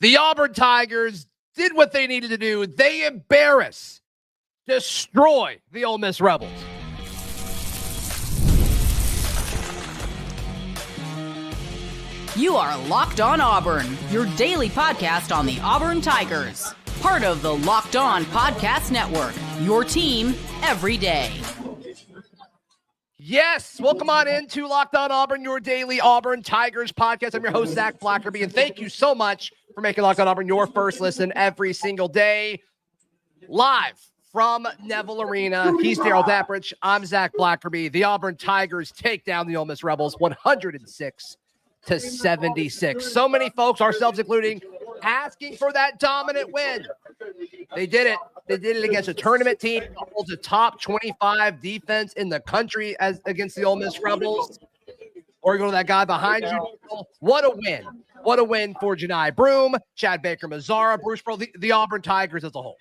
The Auburn Tigers did what they needed to do. They destroy the Ole Miss Rebels. You are Locked On Auburn, your daily podcast on the Auburn Tigers. Part of the Locked On Podcast Network, your team every day. Yes, welcome on into Locked On Auburn, your daily Auburn Tigers podcast. I'm your host, Zach Blackerby, and thank you so much for making Locked On Auburn your first listen every single day. Live from Neville Arena, he's Darrell Dapprich. I'm Zach Blackerby. The Auburn Tigers take down the Ole Miss Rebels 106-76. So many folks, ourselves including, asking for that dominant win. They did it. They did it against a tournament team that holds a top 25 defense in the country as against the Ole Miss Rebels. Or you go to that guy behind you. What a win. What a win for Janai Broom, Chad Baker-Mazara, Bruce Pearl, the Auburn Tigers as a whole.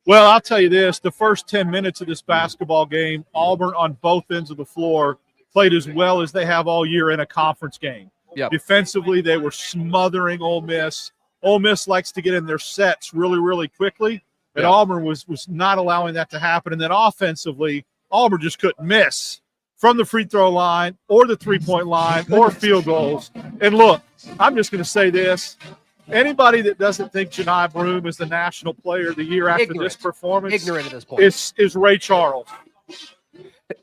Well, I'll tell you this. The first 10 minutes of this basketball game, Auburn on both ends of the floor played as well as they have all year in a conference game. Yep. Defensively, they were smothering Ole Miss. Ole Miss likes to get in their sets really, really quickly. And Auburn was not allowing that to happen. And then offensively, Auburn just couldn't miss from the free throw line or the three-point line or field goals. And look, I'm just going to say this. Anybody that doesn't think Janai Broom is the national player of the year after this performance ignorant at this point. is Ray Charles.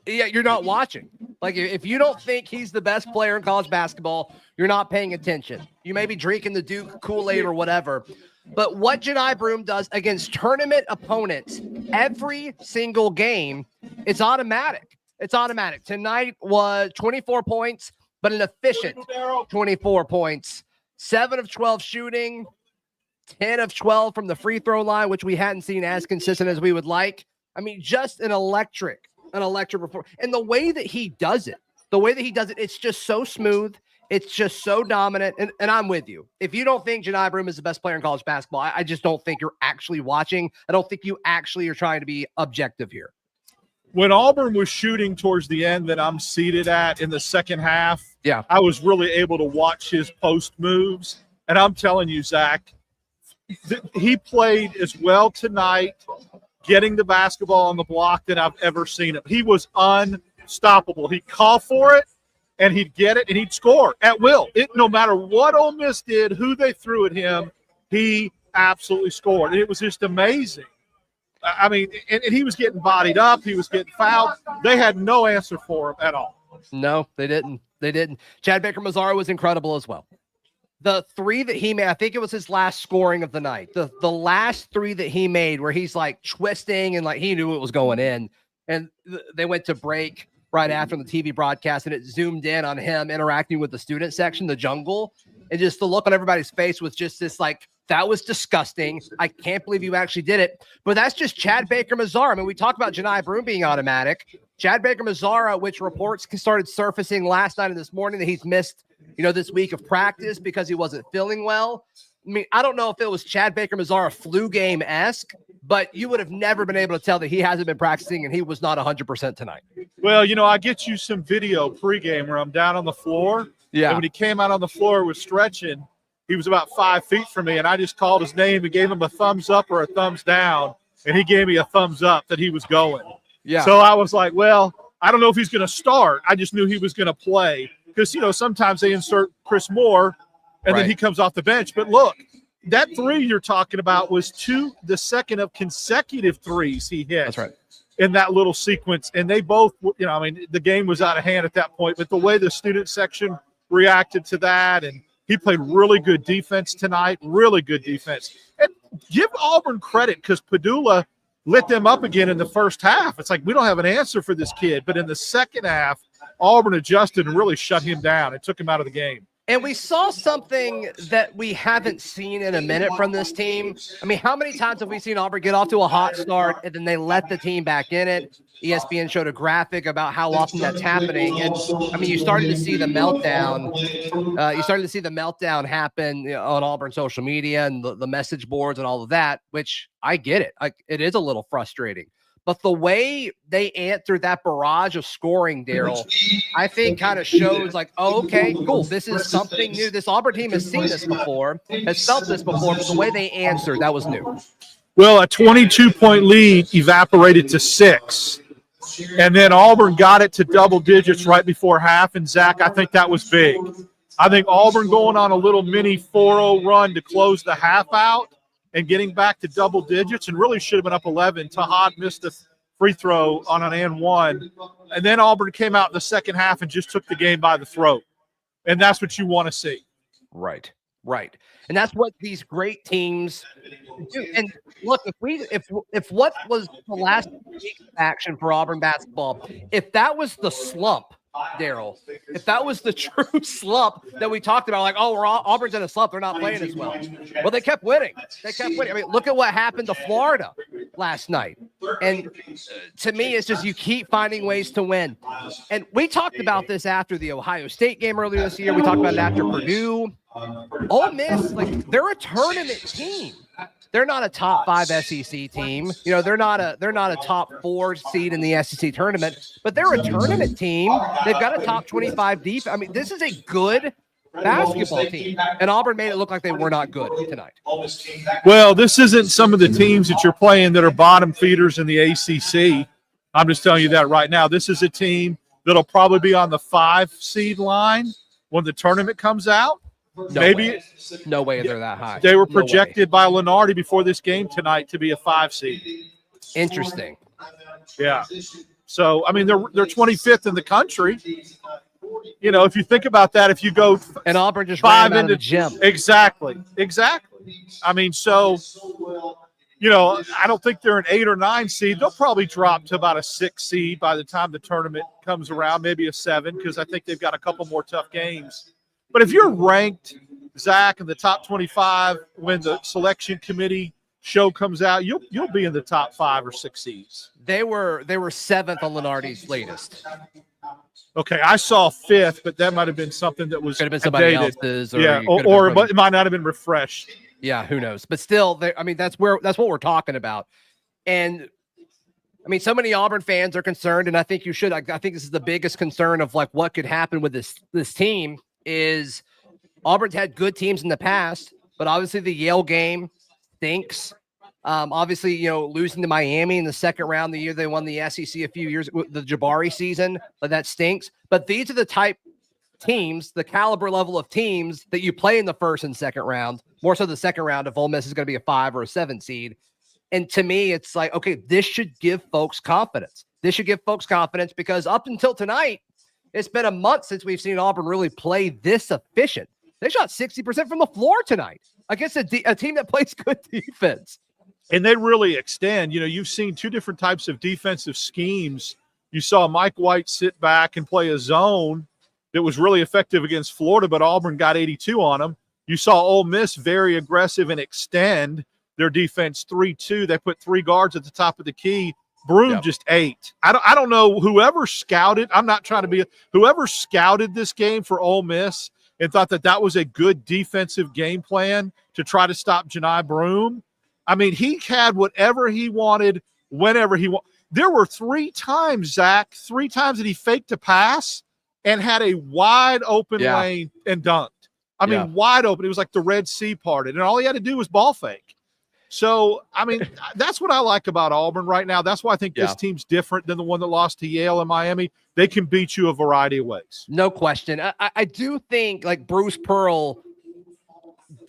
Yeah, you're not watching. Like, if you don't think he's the best player in college basketball, you're not paying attention. You may be drinking the Duke Kool-Aid or whatever. But what Janai Broom does against tournament opponents every single game, it's automatic. It's automatic. Tonight was 24 points, but an efficient 24 points. 7 of 12 shooting, 10 of 12 from the free throw line, which we hadn't seen as consistent as we would like. I mean, just an electric performance. And the way that he does it, it's just so smooth. It's just so dominant. And I'm with you. If you don't think Janai Broom is the best player in college basketball, I just don't think you're actually watching. I don't think you actually are trying to be objective here. When Auburn was shooting towards the end that I'm seated at in the second half, I was really able to watch his post moves. And I'm telling you, Zach, he played as well tonight getting the basketball on the block than I've ever seen him. He was unstoppable. He'd call for it, and he'd get it, and he'd score at will. No matter what Ole Miss did, who they threw at him, he absolutely scored. And it was just amazing. I mean, and he was getting bodied up. He was getting fouled. They had no answer for him at all. No, they didn't. Chad Baker-Mazara was incredible as well. The three that he made, I think it was his last scoring of the night. The last three that he made where he's like twisting and like he knew it was going in. And they went to break right after the TV broadcast, and it zoomed in on him interacting with the student section, the jungle. And just the look on everybody's face was just this like, that was disgusting. I can't believe you actually did it. But that's just Chad Baker-Mazara. I mean, we talk about Janai Broom being automatic. Chad Baker-Mazara, which reports started surfacing last night and this morning that he's missed, this week of practice because he wasn't feeling well. I mean, I don't know if it was Chad Baker-Mazara flu game-esque, but you would have never been able to tell that he hasn't been practicing and he was not 100% tonight. Well, I get you some video pregame where I'm down on the floor. Yeah. And when he came out on the floor, was stretching. He was about 5 feet from me, and I just called his name and gave him a thumbs up or a thumbs down, and he gave me a thumbs up that he was going. Yeah. So I was like, well, I don't know if he's going to start. I just knew he was going to play because, sometimes they insert Chris Moore, and then he comes off the bench. But look, that three you're talking about was the second of consecutive threes he hit. That's right. In that little sequence. And they both, the game was out of hand at that point. But the way the student section reacted to that, and he played really good defense tonight, really good defense. And give Auburn credit because Padula lit them up again in the first half. It's like we don't have an answer for this kid. But in the second half, Auburn adjusted and really shut him down and took him out of the game. And we saw something that we haven't seen in a minute from this team. I mean, how many times have we seen Auburn get off to a hot start and then they let the team back in it? ESPN showed a graphic about how often that's happening. And I mean, you started to see the meltdown. Happen on Auburn social media and the message boards and all of that, which I get it. It is a little frustrating. But the way they answered that barrage of scoring, Darrell, I think kind of shows like, oh, okay, cool. This is something new. This Auburn team has seen this before, has felt this before, but the way they answered, that was new. Well, a 22-point lead evaporated to 6. And then Auburn got it to double digits right before half. And, Zach, I think that was big. I think Auburn going on a little mini 4-0 run to close the half out and getting back to double digits, and really should have been up 11. Tahad missed a free throw on an and one. And then Auburn came out in the second half and just took the game by the throat. And that's what you want to see. Right. And that's what these great teams do. And look, if what was the last week's action for Auburn basketball, if that was the slump, Darrell, if that was the true slump that we talked about, like, oh, Auburn's in a slump, they're not playing as well. Well, they kept winning. I mean, look at what happened to Florida last night. And to me, it's just you keep finding ways to win. And we talked about this after the Ohio State game earlier this year. We talked about it after Purdue. Ole Miss, like, they're a tournament team. They're not a top 5 SEC team. You know, they're not a top 4 seed in the SEC tournament, but they're a tournament team. They've got a top 25 defense. I mean, this is a good basketball team, and Auburn made it look like they were not good tonight. Well, this isn't some of the teams that you're playing that are bottom feeders in the ACC. I'm just telling you that right now. This is a team that'll probably be on the 5 seed line when the tournament comes out. No way they're that high. They were projected by Lenardi before this game tonight to be a 5 seed. Interesting. Yeah. So, I mean, they're 25th in the country. You know, if you think about that, if you go and Auburn just 5 into the gym. Exactly. I mean, so, you know, I don't think they're an 8 or 9 seed. They'll probably drop to about a 6 seed by the time the tournament comes around, maybe a 7, because I think they've got a couple more tough games. But if you're ranked, Zach, in the top 25 when the selection committee show comes out, you'll be in the top 5 or 6 seeds. They were 7th on Lenardi's latest. Okay, I saw 5th, but that might have been something that was could have been somebody updated. Else's, or but it might not have been refreshed. Yeah, who knows? But still, I mean, that's what we're talking about. And I mean, so many Auburn fans are concerned, and I think you should. I think this is the biggest concern of like what could happen with this team. Is Auburn's had good teams in the past, but obviously the Yale game stinks. Obviously, you know, losing to Miami in the second round the year they won the SEC a few years, the Jabari season, but that stinks. But these are the type teams, the caliber level of teams that you play in the first and second round, more so the second round if Ole Miss is going to be a 5 or a 7 seed. And to me, it's like, okay, this should give folks confidence. Because up until tonight, it's been a month since we've seen Auburn really play this efficient. They shot 60% from the floor tonight against a team that plays good defense. And they really extend. You know, you've seen 2 different types of defensive schemes. You saw Mike White sit back and play a zone that was really effective against Florida, but Auburn got 82 on them. You saw Ole Miss very aggressive and extend their defense 3-2. They put 3 guards at the top of the key. Broome just 8. I don't know whoever scouted. I'm not trying to be whoever scouted this game for Ole Miss and thought that was a good defensive game plan to try to stop Janai Broom. I mean, he had whatever he wanted, whenever he wanted. There were 3 times, Zach, that he faked a pass and had a wide open lane and dunked. I mean, wide open. It was like the Red Sea parted, and all he had to do was ball fake. So, I mean, that's what I like about Auburn right now. That's why I think this team's different than the one that lost to Yale and Miami. They can beat you a variety of ways. No question. I do think, like, Bruce Pearl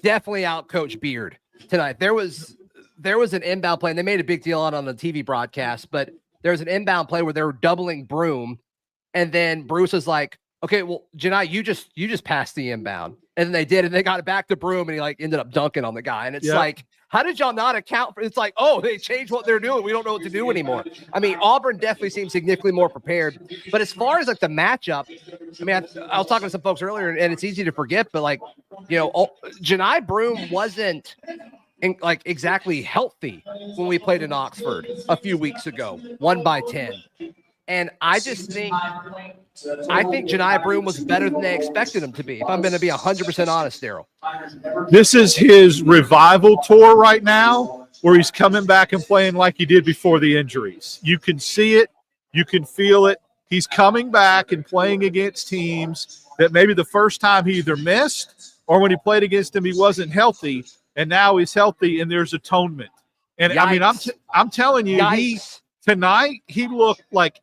definitely outcoached Beard tonight. There was an inbound play, and they made a big deal on the TV broadcast, but there was an inbound play where they were doubling Broome, and then Bruce was like, okay, well, Janai, you just passed the inbound. And then they did, and they got it back to Broome, and he like ended up dunking on the guy. And it's like, how did y'all not account for? It's like, oh, they changed what they're doing. We don't know what to do anymore. I mean, Auburn definitely seems significantly more prepared. But as far as like the matchup, I mean, I was talking to some folks earlier, and it's easy to forget, but like, you know, Janai Broom wasn't exactly healthy when we played in Oxford a few weeks ago, 1 by 10. And I think Janai Broom was better than they expected him to be, if I'm going to be 100% honest, Darrell. This is his revival tour right now. where he's coming back and playing like he did before the injuries. You can see it. You can feel it. He's coming back and playing against teams that maybe the first time he either missed or when he played against them he wasn't healthy, and now he's healthy and there's atonement. And, I mean, I'm telling you, tonight he looked like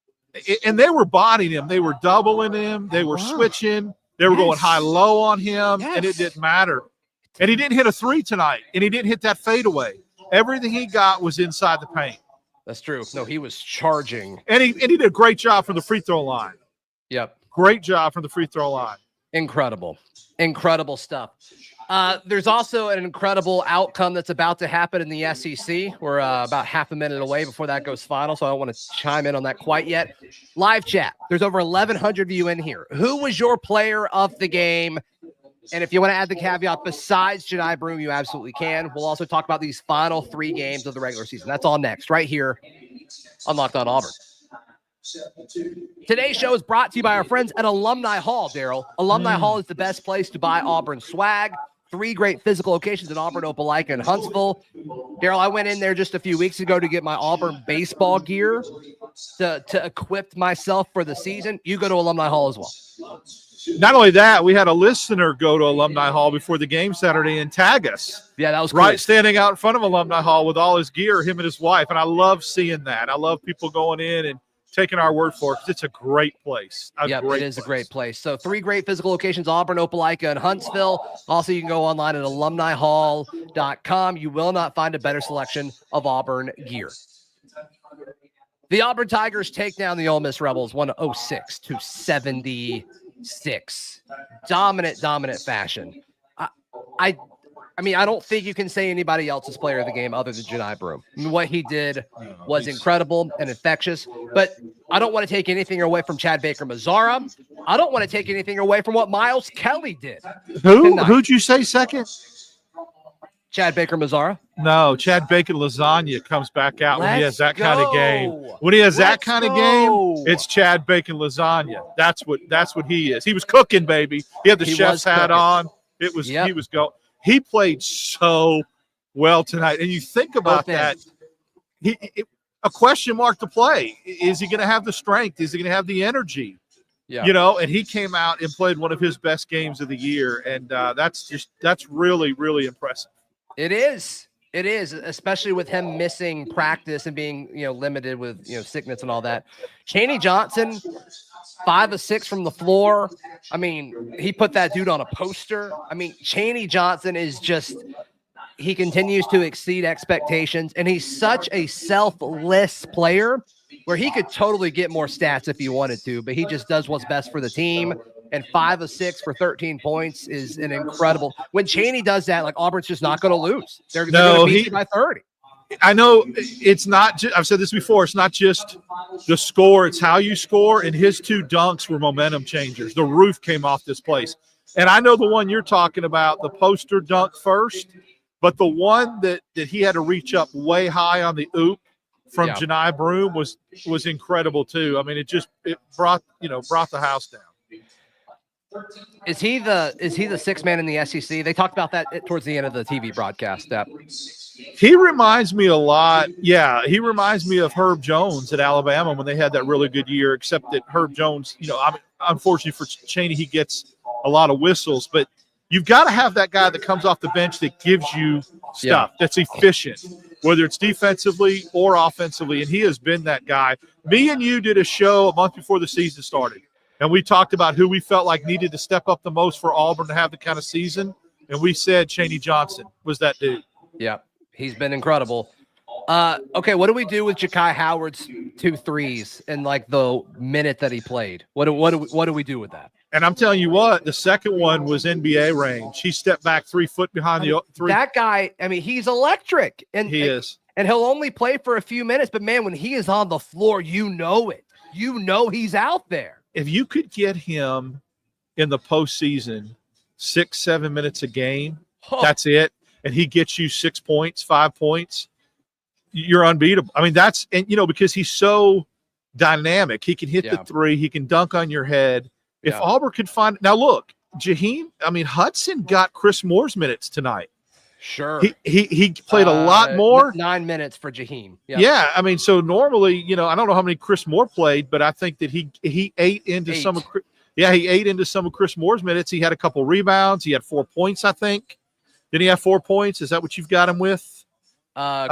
– and they were bodying him. They were doubling him. They were switching. They were going high-low on him, and it didn't matter. And he didn't hit a three tonight, and he didn't hit that fadeaway. Everything he got was inside the paint. That's true. No, he was charging. And he did a great job from the free throw line. Yep. Great job from the free throw line. Incredible. Incredible stuff. There's also an incredible outcome that's about to happen in the SEC. We're about half a minute away before that goes final, so I don't want to chime in on that quite yet. Live chat. There's over 1,100 of you in here. Who was your player of the game? And if you want to add the caveat, besides Janai Broom, you absolutely can. We'll also talk about these final 3 games of the regular season. That's all next, right here on Locked On Auburn. Today's show is brought to you by our friends at Alumni Hall, Darrell. Alumni Hall is the best place to buy Auburn swag. 3 great physical locations in Auburn, Opelika, and Huntsville. Darrell, I went in there just a few weeks ago to get my Auburn baseball gear to equip myself for the season. You go to Alumni Hall as well. Not only that, we had a listener go to Alumni Hall before the game Saturday and tag us. Yeah, that was cool. Right, standing out in front of Alumni Hall with all his gear, him and his wife. And I love seeing that. I love people going in and taking our word for it. It's a great place. It is a great place. So 3 great physical locations, Auburn, Opelika, and Huntsville. Also, you can go online at alumnihall.com. You will not find a better selection of Auburn gear. The Auburn Tigers take down the Ole Miss Rebels 106-76. Dominant fashion. I mean, I don't think you can say anybody else's player of the game other than Janai Broom. I mean, what he did was incredible and infectious, but I don't want to take anything away from Chad Baker-Mazara. I don't want to take anything away from what Miles Kelly did. Who'd you say second? Chad Baker-Mazara? No, Chad Bacon-Lasagna comes back out when he has that kind of game. When he has that kind of game, it's Chad Bacon-Lasagna. That's what he is. He was cooking, baby. He had the chef's hat on. He was going. He played so well tonight. And you think about that, a question mark to play. Is he going to have the strength? Is he going to have the energy? Yeah. You know, and he came out and played one of his best games of the year. And that's really, really impressive. It is, especially with him missing practice and being, limited with, sickness and all that. Janai Johnson, 5 of 6 from the floor. I mean, he put that dude on a poster. I mean, Janai Johnson is he continues to exceed expectations, and he's such a selfless player where he could totally get more stats if he wanted to, but he just does what's best for the team. And 5 of 6 for 13 points is an incredible. When Janai does that, like, Auburn's just not going to lose. They're going to beat you by 30. I know it's not just, I've said this before, it's not just the score, it's how you score. And his 2 dunks were momentum changers. The roof came off this place. And I know the one you're talking about, the poster dunk first, but the one that he had to reach up way high on the oop from Janai Broom was incredible too. I mean, it brought the house down. Is he the 6th man in the SEC? They talked about that towards the end of the TV broadcast. He reminds me a lot. Yeah, he reminds me of Herb Jones at Alabama when they had that really good year, except that Herb Jones, unfortunately for Janai, he gets a lot of whistles, but you've got to have that guy that comes off the bench that gives you stuff, that's efficient, whether it's defensively or offensively, and he has been that guy. Me and you did a show a month before the season started. And we talked about who we felt like needed to step up the most for Auburn to have the kind of season. And we said Janai Johnson was that dude. Yeah, he's been incredible. Okay, what do we do with Ja'Kai Howard's 2 threes in like the minute that he played? What do we do with that? And I'm telling you what, the second one was NBA range. He stepped back 3 foot behind the 3. That guy, I mean, he's electric. And he is. And he'll only play for a few minutes. But, man, when he is on the floor, you know it. You know he's out there. If you could get him in the postseason 6-7 minutes a game, that's it, and he gets you 6 points, 5 points, you're unbeatable. I mean, because he's so dynamic. He can hit the 3. He can dunk on your head. If Auburn could find – now, look, Hudson got Chris Moore's minutes tonight. Sure. He played a lot more. 9 minutes for Jaheim. Yep. Yeah, I mean, so normally, I don't know how many Chris Moore played, but I think that he ate into some of he ate into some of Chris Moore's minutes. He had a couple rebounds. He had 4 points, I think. Did he have 4 points? Is that what you've got him with?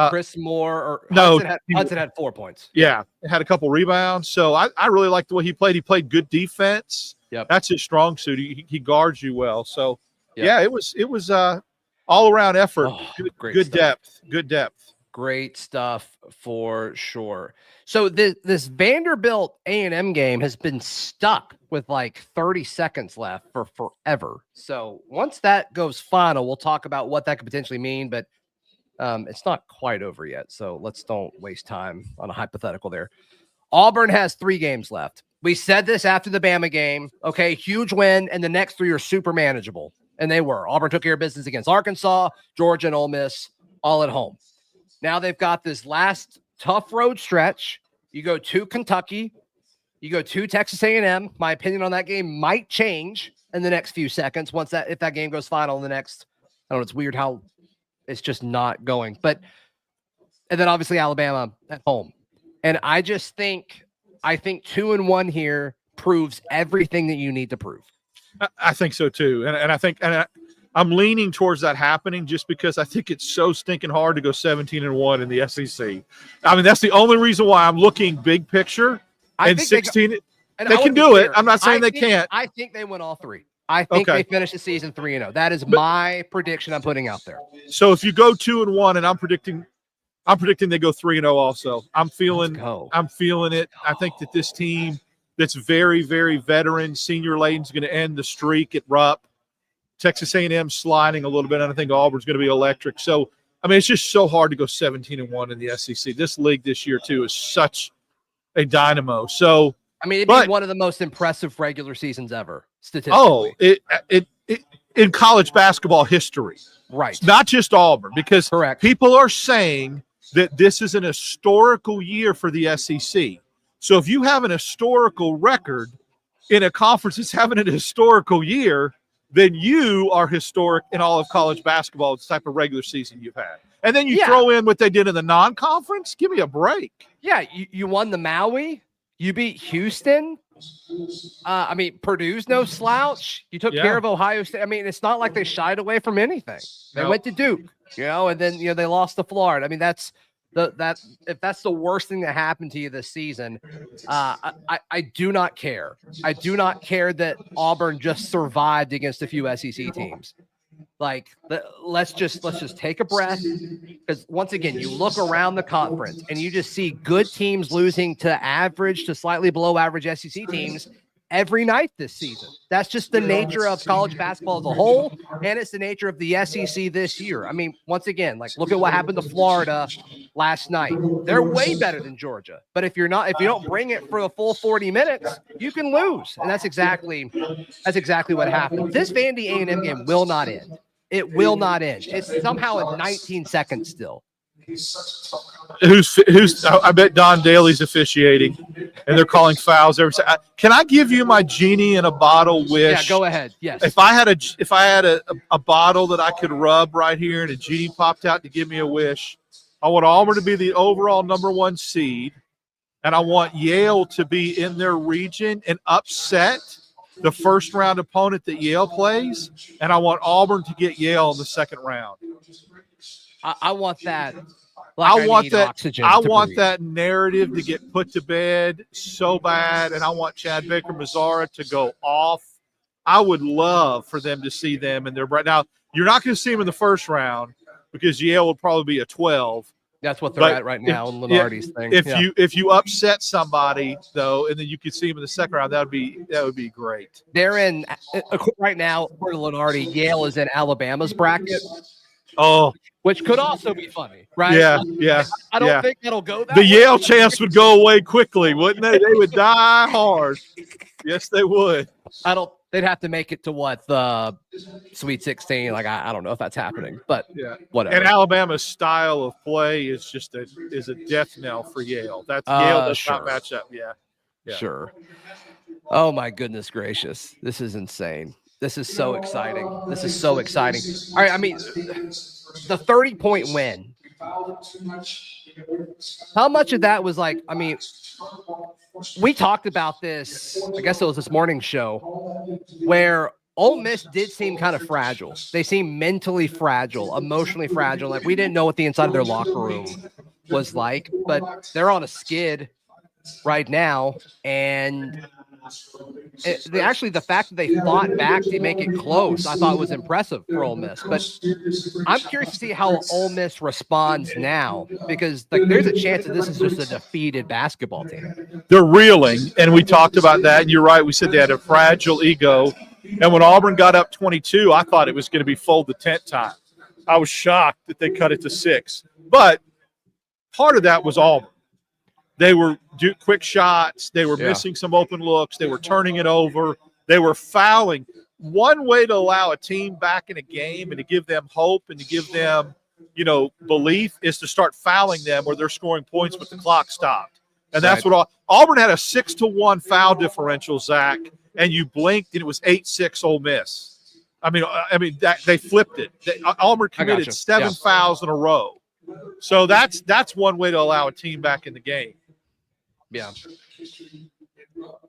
Chris Moore or no, Hudson had 4 points. Yeah, had a couple rebounds. So I really liked the way he played. He played good defense. Yep. That's his strong suit. He guards you well. So yep. yeah, it was all around effort. Good depth. Good depth. Great stuff for sure. So this Vanderbilt A&M game has been stuck with like 30 seconds left for forever. So once that goes final, we'll talk about what that could potentially mean, but it's not quite over yet. So let's don't waste time on a hypothetical there. Auburn has 3 games left. We said this after the Bama game. Okay, huge win, and the next 3 are super manageable. And they were. Auburn took care of business against Arkansas, Georgia, and Ole Miss, all at home. Now they've got this last tough road stretch. You go to Kentucky. You go to Texas A&M. My opinion on that game might change in the next few seconds if that game goes final in the next. I don't know. It's weird how it's just not going. And then obviously Alabama at home. And I think 2-1 here proves everything that you need to prove. I think so too. And I'm leaning towards that happening just because I think it's so stinking hard to go 17-1 in the SEC. I mean, that's the only reason why I'm looking big picture. And 16, they can do it. I'm not saying they can't. I think they win all 3. I think they finish the season 3-0. That is my prediction I'm putting out there. So if you go 2-1, and I'm predicting they go 3-0 also. I'm feeling it. I think that this team that's very, very veteran, senior laden is going to end the streak at Rupp. Texas A&M sliding a little bit, and I think Auburn's going to be electric. So, I mean, it's just so hard to go 17-1 in the SEC. This league this year, too, is such a dynamo. So, I mean, it'd be one of the most impressive regular seasons ever, statistically. It in college basketball history. Right. It's not just Auburn, because people are saying that this is an historical year for the SEC. So if you have an historical record in a conference that's having an historical year, then you are historic in all of college basketball. It's the type of regular season you've had. And then you throw in what they did in the non-conference. Give me a break. Yeah, you won the Maui. You beat Houston. I mean, Purdue's no slouch. You took care of Ohio State. I mean, it's not like they shied away from anything. They went to Duke, and then they lost to Florida. I mean, if that's the worst thing that happened to you this season, I do not care. I do not care that Auburn just survived against a few SEC teams. Like, let's just take a breath, because once again, you look around the conference and you just see good teams losing to average to slightly below average SEC teams every night this season. That's just the nature of college basketball as a whole, and it's the nature of the SEC this year. I mean, once again, like, look at what happened to Florida last night. They're way better than Georgia, but if you don't bring it for the full 40 minutes, you can lose, and that's exactly what happened. This Vandy A&M game will not end. It will not end. It's somehow at 19 seconds still. I bet Don Daly's officiating, and they're calling fouls every time. Can I give you my genie in a bottle wish? Yeah, go ahead. Yes. If I had a bottle that I could rub right here and a genie popped out to give me a wish, I want Auburn to be the overall #1 seed, and I want Yale to be in their region and upset the first round opponent that Yale plays, and I want Auburn to get Yale in the second round. I want that. I want that narrative to get put to bed so bad, and I want Chad Baker-Mazara to go off. I would love for them to see them in their right now. You're not going to see them in the first round because Yale will probably be a 12. That's what they're at right now in Lenardi's thing. If you upset somebody though, and then you could see them in the second round, that would be great. They're in right now for Lenardi. Yale is in Alabama's bracket. Oh, which could also be funny, right? Yeah. I don't think that'll go that way. The Yale chance would go away quickly, wouldn't they? They would die hard. Yes, they would. They'd have to make it to the Sweet 16. Like, I don't know if that's happening, but whatever. And Alabama's style of play is just a death knell for Yale. Yale does not match up. Yeah. Sure. Oh my goodness gracious, this is insane. This is so exciting. This is so exciting. All right, I mean, the 30-point win. How much of that was like, I mean, we talked about this, I guess it was this morning's show, where Ole Miss did seem kind of fragile. They seemed mentally fragile, emotionally fragile. Like we didn't know what the inside of their locker room was like, but they're on a skid right now. And the fact that they fought back to make it close, I thought was impressive for Ole Miss. But I'm curious to see how Ole Miss responds now, because like there's a chance that this is just a defeated basketball team. They're reeling, and we talked about that. And you're right. We said they had a fragile ego. And when Auburn got up 22, I thought it was going to be fold the tent time. I was shocked that they cut it to 6. But part of that was Auburn. They were quick shots. They were missing some open looks. They were turning it over. They were fouling. One way to allow a team back in a game and to give them hope and to give them, belief is to start fouling them where they're scoring points but the clock stopped. And that's what Auburn had, a 6-1 foul differential, Zach, and you blinked and it was 8-6 Ole Miss. I mean, they flipped it. Auburn committed 7 fouls in a row. So that's one way to allow a team back in the game. Yeah.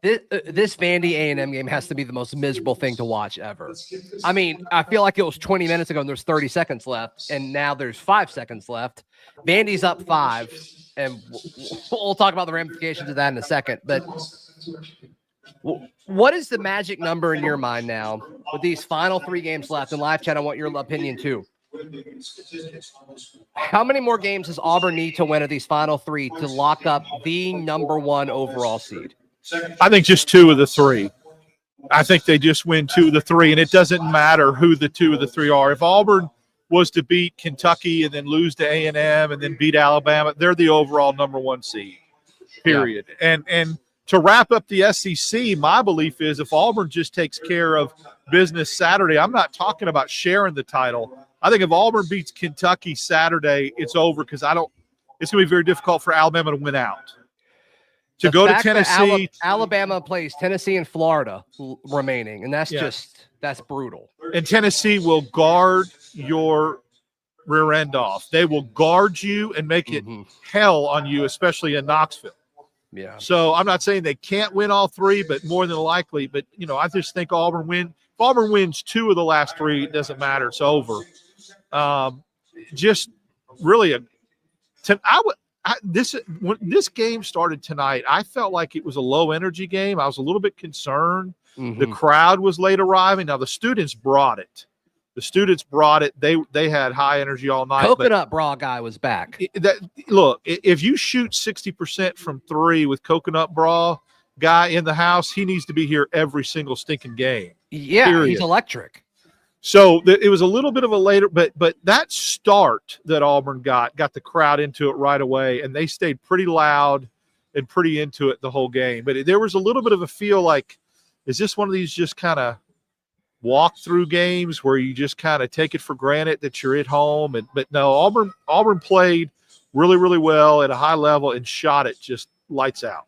This Vandy A&M game has to be the most miserable thing to watch ever. I mean, I feel like it was 20 minutes ago and there's 30 seconds left, and now there's 5 seconds left. Vandy's up 5, and we'll talk about the ramifications of that in a second. But what is the magic number in your mind now with these final 3 games left? In live chat, I want your opinion too. How many more games does Auburn need to win of these final 3 to lock up the number 1 overall seed? I think just 2 of the 3. I think they just win 2 of the 3, and it doesn't matter who the 2 of the 3 are. If Auburn was to beat Kentucky and then lose to A&M and then beat Alabama, they're the overall number 1 seed, period. Yeah. And to wrap up the SEC, my belief is if Auburn just takes care of business Saturday, I'm not talking about sharing the title. I think if Auburn beats Kentucky Saturday, it's over, because it's going to be very difficult for Alabama to win out. To go to Tennessee. Alabama plays Tennessee and Florida remaining, and that's brutal. And Tennessee will guard your rear end off. They will guard you and make it hell on you, especially in Knoxville. Yeah. So I'm not saying they can't win all 3, but more than likely. But, I just think Auburn win. If Auburn wins 2 of the last 3, it doesn't matter. It's over. Just really when this game started tonight, I felt like it was a low energy game. I was a little bit concerned. The crowd was late arriving. Now the students brought it. They had high energy all night. Coconut Bra guy was back. Look, if you shoot 60% from 3 with Coconut Bra guy in the house, he needs to be here every single stinking game. Yeah, period. He's electric. So it was a little bit of a later, but that start that Auburn got the crowd into it right away, and they stayed pretty loud and pretty into it the whole game. But there was a little bit of a feel like, is this one of these just kind of walk-through games where you just kind of take it for granted that you're at home? But no, Auburn played really, really well at a high level and shot it just lights out.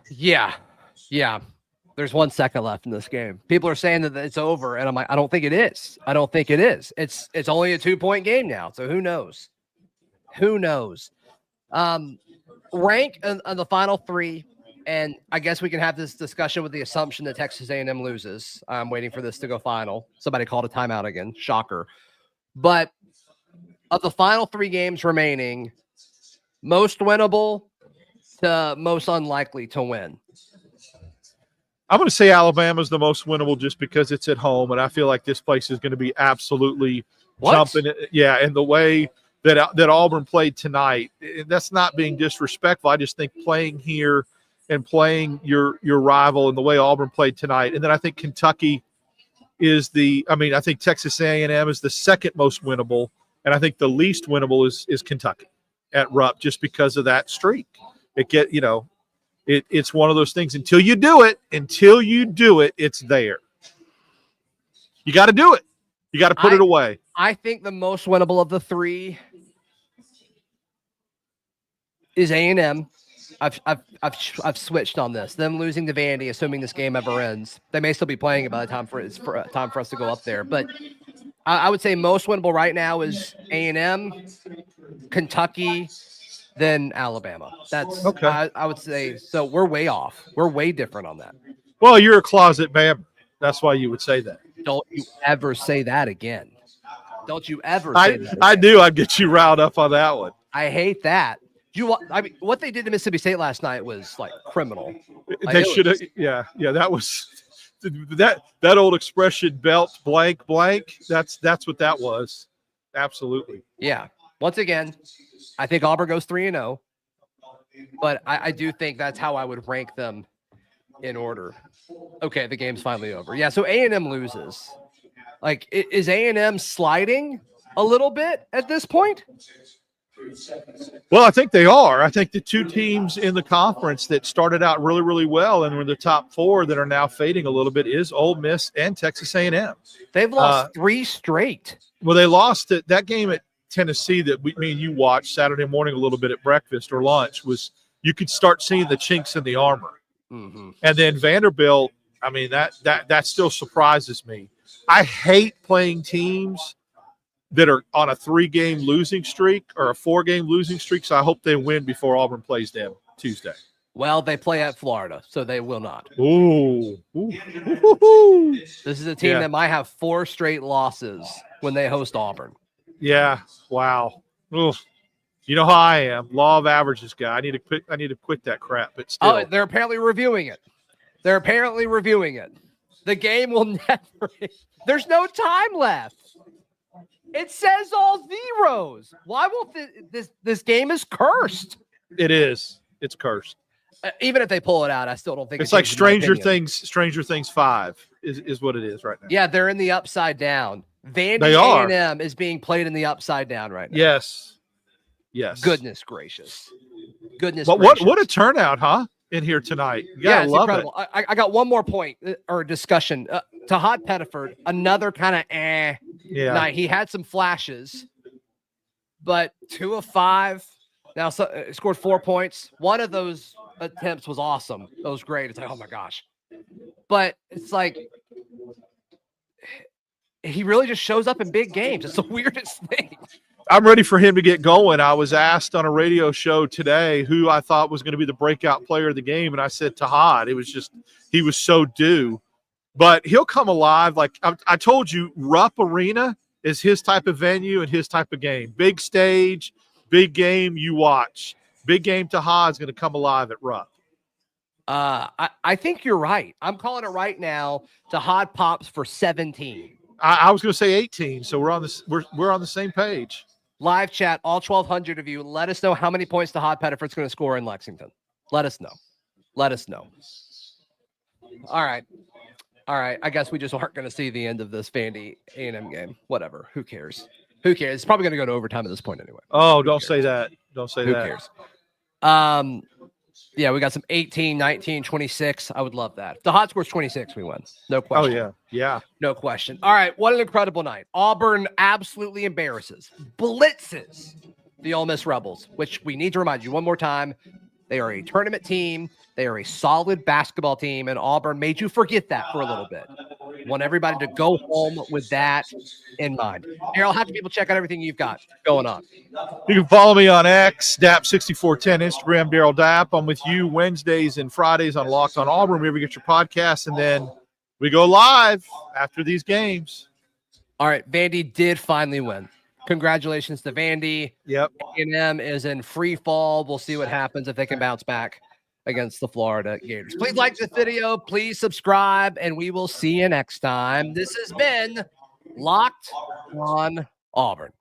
Yeah. There's 1 second left in this game. People are saying that it's over, and I'm like, I don't think it is. It's only a 2-point game now, so who knows? Rank on the final 3, and I guess we can have this discussion with the assumption that Texas A&M loses. I'm waiting for this to go final. Somebody called a timeout again. Shocker. But of the final 3 games remaining, most winnable to most unlikely to win. I'm going to say Alabama's the most winnable just because it's at home, and I feel like this place is going to be absolutely jumping. Yeah, and the way that Auburn played tonight, that's not being disrespectful. I just think playing here and playing your rival and the way Auburn played tonight, and then I think Kentucky is I think Texas A&M is the second most winnable, and I think the least winnable is Kentucky at Rupp just because of that streak. It's one of those things. Until you do it, it's there. You got to do it. You got to put it away. I think the most winnable of the 3 is A&M. I've switched on this. Them losing to Vandy, assuming this game ever ends, they may still be playing it by the time time for us to go up there. But I would say most winnable right now is A&M, Kentucky, then Alabama. That's okay. I would say so. We're way off. We're way different on that. Well, you're a closet Bama. That's why you would say that. Don't you ever say that again. Don't you ever say that again. I knew I'd get you riled up on that one. I hate that. I mean, what they did to Mississippi State last night was like criminal. They should have. Yeah. That was that old expression, belt blank. That's what that was. Absolutely. Yeah. Once again, I think Auburn goes 3-0, but I do think that's how I would rank them in order. Okay, the game's finally over. Yeah, so A&M loses. Like, is A&M sliding a little bit at this point? Well, I think they are. I think the two teams in the conference that started out really, really well and were the top four that are now fading a little bit is Ole Miss and Texas A&M. They've lost 3 straight. Well, they lost that game at Tennessee that me and you watched Saturday morning a little bit at breakfast or lunch. Was you could start seeing the chinks in the armor. Mm-hmm. And then Vanderbilt, I mean, that still surprises me. I hate playing teams that are on a 3-game losing streak or a 4-game losing streak, so I hope they win before Auburn plays them Tuesday. Well, they play at Florida, so they will not. Ooh. This is a team that might have 4 straight losses when they host Auburn. Yeah, wow. Oof. You know how I am, law of averages guy. I need to quit that crap. But still, oh, they're apparently reviewing it. The game will never. There's no time left. It says all zeros. Why will this game is cursed? It is. It's cursed. Even if they pull it out, I still don't think it's like Stranger Things. Stranger Things 5 is what it is right now. Yeah, they're in the upside down. Vandy A&M is being played in the upside down right now. Yes. Goodness gracious. But what a turnout, huh? In here tonight. Yeah, it's incredible. I got one more point or discussion. Tahad Pettiford, another kind of night. He had some flashes, but 2 of 5. Now scored 4 points. One of those attempts was awesome. That was great. It's like, oh my gosh. But it's like he really just shows up in big games. It's the weirdest thing. I'm ready for him to get going. I was asked on a radio show today who I thought was going to be the breakout player of the game, and I said Tahad. It was just he was so due. But he'll come alive. Like I told you, Rupp Arena is his type of venue and his type of game. Big stage, big game, you watch. Big game Tahad is going to come alive at Rupp. I think you're right. I'm calling it right now. Tahad pops for 17. I was going to say 18, so we're on the same page. Live chat, all 1,200 of you. Let us know how many points Tahad Pettiford's going to score in Lexington. Let us know. All right. I guess we just aren't going to see the end of this Vandy A&M game. Whatever. Who cares? It's probably going to go to overtime at this point anyway. Oh, don't say that. Who cares? Yeah, we got some 18, 19, 26. I would love that. If the hot score's 26, we win. No question. Oh, yeah. No question. All right, what an incredible night. Auburn absolutely embarrasses, blitzes the Ole Miss Rebels, which we need to remind you one more time. They are a tournament team. They are a solid basketball team, and Auburn made you forget that for a little bit. Want everybody to go home with that in mind. Darrell, how can people check out everything you've got going on? You can follow me on X, Dap6410, Instagram, Darrell Dap. I'm with you Wednesdays and Fridays on Locked On Auburn, wherever you get your podcasts, and then we go live after these games. All right, Vandy did finally win. Congratulations to Vandy. Yep. A&M is in free fall. We'll see what happens if they can bounce back against the Florida Gators. Please like this video. Please subscribe, and we will see you next time. This has been Locked On Auburn.